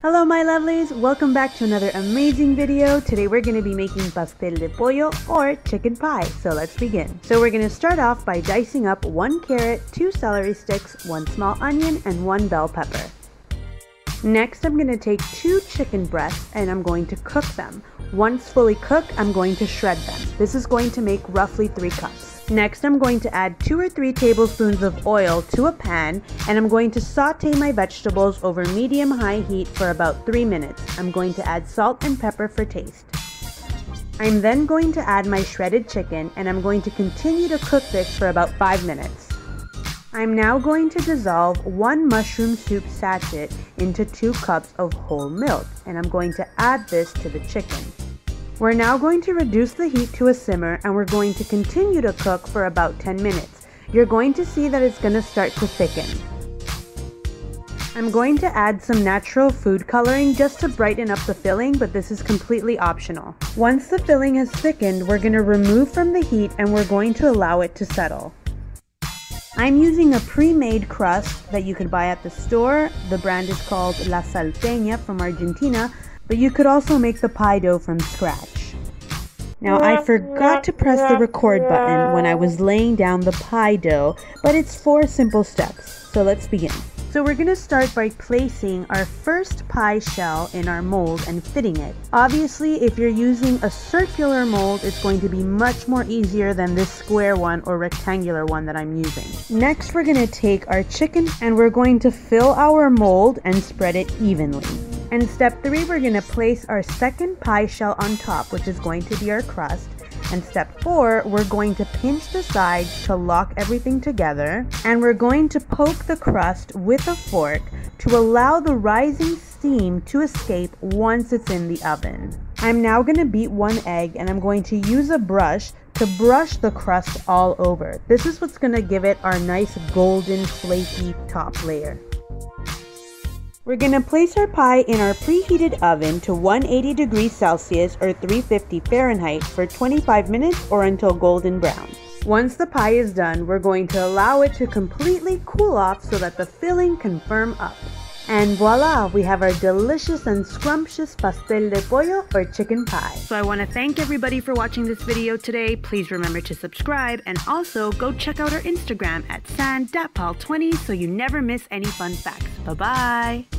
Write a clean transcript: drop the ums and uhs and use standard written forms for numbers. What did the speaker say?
Hello my lovelies, welcome back to another amazing video. Today we're going to be making pastel de pollo or chicken pie, so let's begin. So we're going to start off by dicing up 1 carrot, 2 celery sticks, 1 small onion, and 1 bell pepper. Next I'm going to take 2 chicken breasts and I'm going to cook them. Once fully cooked, I'm going to shred them. This is going to make roughly 3 cups. Next, I'm going to add 2 or 3 tablespoons of oil to a pan, and I'm going to saute my vegetables over medium-high heat for about 3 minutes. I'm going to add salt and pepper for taste. I'm then going to add my shredded chicken, and I'm going to continue to cook this for about 5 minutes. I'm now going to dissolve 1 mushroom soup sachet into 2 cups of whole milk, and I'm going to add this to the chicken. We're now going to reduce the heat to a simmer and we're going to continue to cook for about 10 minutes. You're going to see that it's going to start to thicken. I'm going to add some natural food coloring just to brighten up the filling, but this is completely optional. Once the filling has thickened, we're going to remove from the heat and we're going to allow it to settle. I'm using a pre-made crust that you could buy at the store. The brand is called La Salteña from Argentina. But you could also make the pie dough from scratch. Now I forgot to press the record button when I was laying down the pie dough, but it's 4 simple steps, so let's begin. So we're going to start by placing our first pie shell in our mold and fitting it. Obviously, if you're using a circular mold, it's going to be much more easier than this square one or rectangular one that I'm using. Next, we're going to take our chicken and we're going to fill our mold and spread it evenly. And step 3, we're going to place our second pie shell on top, which is going to be our crust. And step 4, we're going to pinch the sides to lock everything together. And we're going to poke the crust with a fork to allow the rising steam to escape once it's in the oven. I'm now going to beat 1 egg and I'm going to use a brush to brush the crust all over. This is what's going to give it our nice golden flaky top layer. We're going to place our pie in our preheated oven to 180 degrees Celsius or 350 Fahrenheit for 25 minutes or until golden brown. Once the pie is done, we're going to allow it to completely cool off so that the filling can firm up. And voila, we have our delicious and scrumptious pastel de pollo or chicken pie. So I want to thank everybody for watching this video today. Please remember to subscribe and also go check out our Instagram at san.paul20 so you never miss any fun facts. Bye-bye!